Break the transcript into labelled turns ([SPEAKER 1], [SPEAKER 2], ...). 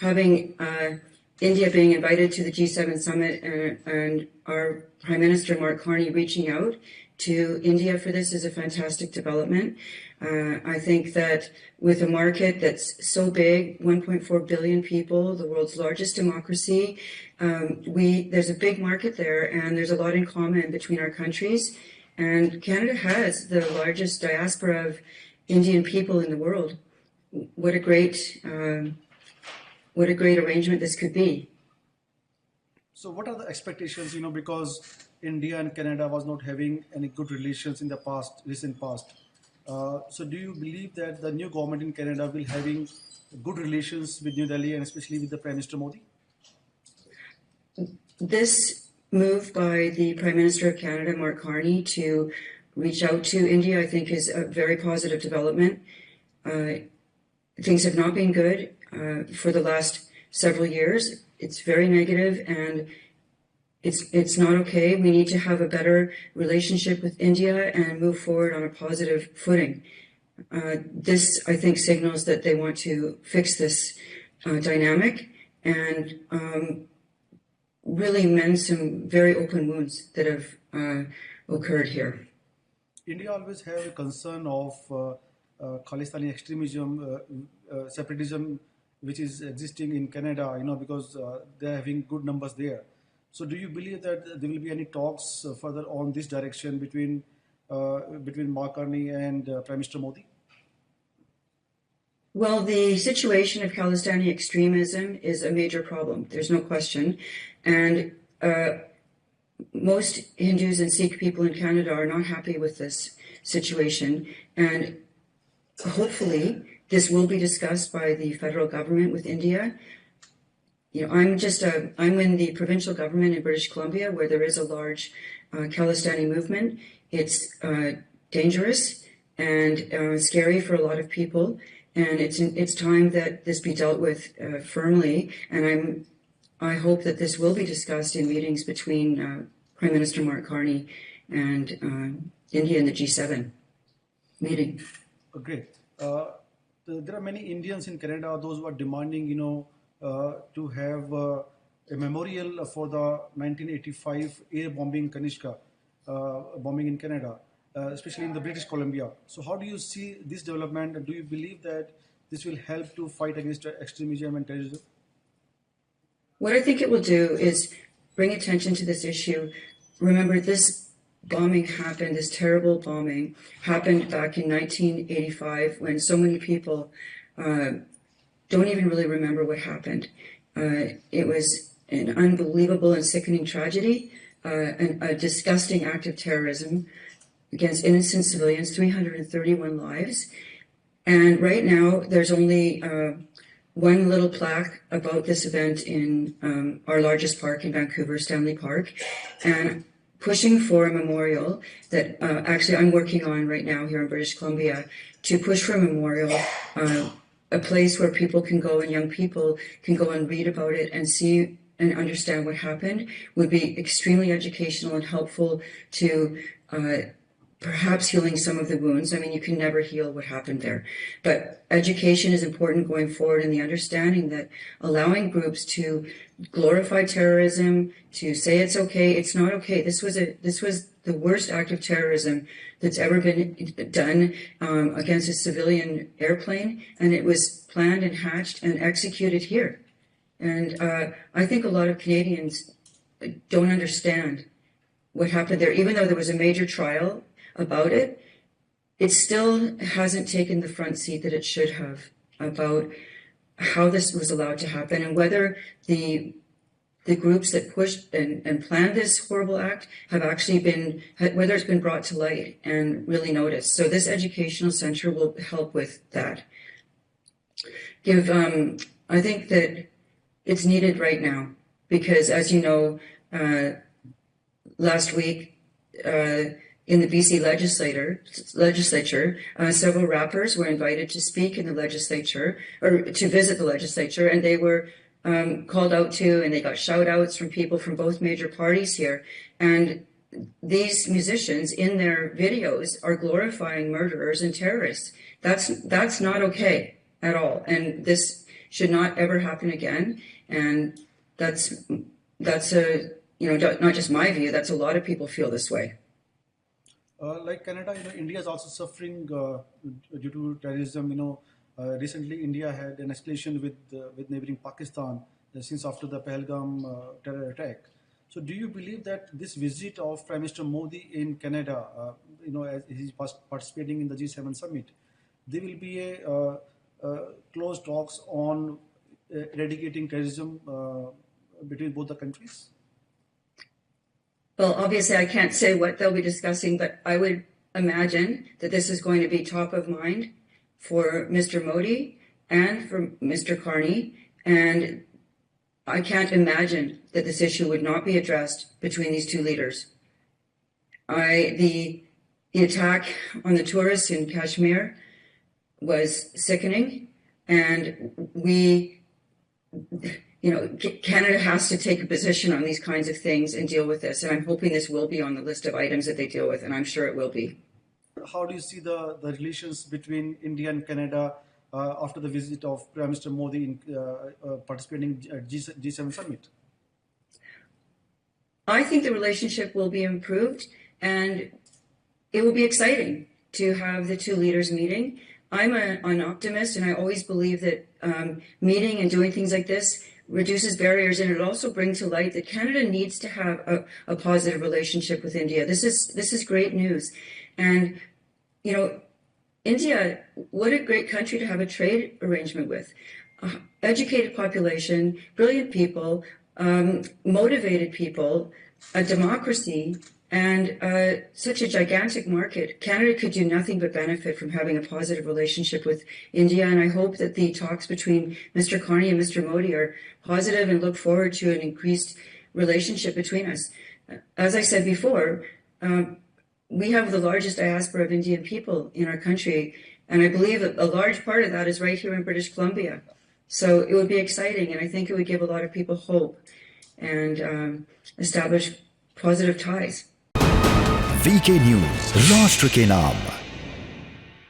[SPEAKER 1] having India being invited to the G7 summit and our Prime Minister Mark Carney reaching out to India for this is a fantastic development. I think that with a market that's so big, 1.4 billion people, the world's largest democracy, there's a big market there, and there's a lot in common between our countries. And Canada has the largest diaspora of Indian people in the world. What a great arrangement this could be.
[SPEAKER 2] So what are the expectations, because India and Canada was not having any good relations in the recent past. So do you believe that the new government in Canada will having good relations with New Delhi and especially with the Prime Minister Modi?
[SPEAKER 1] This move by the Prime Minister of Canada, Mark Carney, to reach out to India, I think is a very positive development. Things have not been good for the last several years. It's very negative, and it's not okay. We need to have a better relationship with India and move forward on a positive footing. This, I think, signals that they want to fix this dynamic and really mend some very open wounds that have occurred here.
[SPEAKER 2] India always have a concern of Khalistani extremism, separatism, which is existing in Canada, because they're having good numbers there. So do you believe that there will be any talks further on this direction between Mark Carney and Prime Minister Modi?
[SPEAKER 1] Well, the situation of Kalistani extremism is a major problem. There's no question. And most Hindus and Sikh people in Canada are not happy with this situation. And hopefully this will be discussed by the federal government with India. I'm in the provincial government in British Columbia, where there is a large Kalistani movement. It's dangerous and scary for a lot of people, and it's time that this be dealt with firmly. And I hope that this will be discussed in meetings between Prime Minister Mark Carney and India in the G7 meeting.
[SPEAKER 2] Great. There are many Indians in Canada, those who are demanding, to have a memorial for the 1985 air bombing Kanishka bombing in Canada, especially in the British Columbia. So how do you see this development, and do you believe that this will help to fight against extremism and terrorism?
[SPEAKER 1] What I think it will do is bring attention to this issue. Remember, this bombing happened, this terrible bombing happened back in 1985 when so many people don't even really remember what happened. It was an unbelievable and sickening tragedy, a disgusting act of terrorism against innocent civilians, 331 lives. And right now, there's only one little plaque about this event in our largest park in Vancouver, Stanley Park, and pushing for a memorial that actually I'm working on right now here in British Columbia to push for a memorial, a place where people can go and young people can go and read about it and see and understand what happened would be extremely educational and helpful to perhaps healing some of the wounds. I mean, you can never heal what happened there. But education is important going forward, and the understanding that allowing groups to glorify terrorism, to say it's okay, it's not okay. This was the worst act of terrorism that's ever been done against a civilian airplane, and it was planned and hatched and executed here. And I think a lot of Canadians don't understand what happened there. Even though there was a major trial about it, it still hasn't taken the front seat that it should have about how this was allowed to happen and whether the groups that pushed and planned this horrible act have actually whether it's been brought to light and really noticed. So this educational center will help with that. I think that it's needed right now because, as you know, last week, in the BC legislature, several rappers were invited to speak in the legislature or to visit the legislature, and they were called out to, and they got shout outs from people from both major parties here. And these musicians in their videos are glorifying murderers and terrorists. That's not okay at all. And this should not ever happen again. And that's a, not just my view, that's a lot of people feel this way.
[SPEAKER 2] Like Canada, India is also suffering due to terrorism. Recently India had an escalation with neighboring Pakistan since after the Pahalgam terror attack. So, do you believe that this visit of Prime Minister Modi in Canada, as he's participating in the G7 summit, there will be a close talks on eradicating terrorism between both the countries?
[SPEAKER 1] Well, obviously, I can't say what they'll be discussing, but I would imagine that this is going to be top of mind for Mr. Modi and for Mr. Carney. And I can't imagine that this issue would not be addressed between these two leaders. The attack on the tourists in Kashmir was sickening, and Canada has to take a position on these kinds of things and deal with this. And I'm hoping this will be on the list of items that they deal with, and I'm sure it will be.
[SPEAKER 2] How do you see the relations between India and Canada after the visit of Prime Minister Modi in participating at G7 summit?
[SPEAKER 1] I think the relationship will be improved, and it will be exciting to have the two leaders meeting. I'm an optimist, and I always believe that meeting and doing things like this reduces barriers, and it also brings to light that Canada needs to have a positive relationship with India. This is great news. And, India, what a great country to have a trade arrangement with. Educated population, brilliant people, motivated people, a democracy, and such a gigantic market. Canada could do nothing but benefit from having a positive relationship with India, and I hope that the talks between Mr. Carney and Mr. Modi are positive and look forward to an increased relationship between us. As I said before, we have the largest diaspora of Indian people in our country, and I believe a large part of that is right here in British Columbia. So it would be exciting, and I think it would give a lot of people hope and establish positive ties.
[SPEAKER 3] VK News, राष्ट्र के नाम।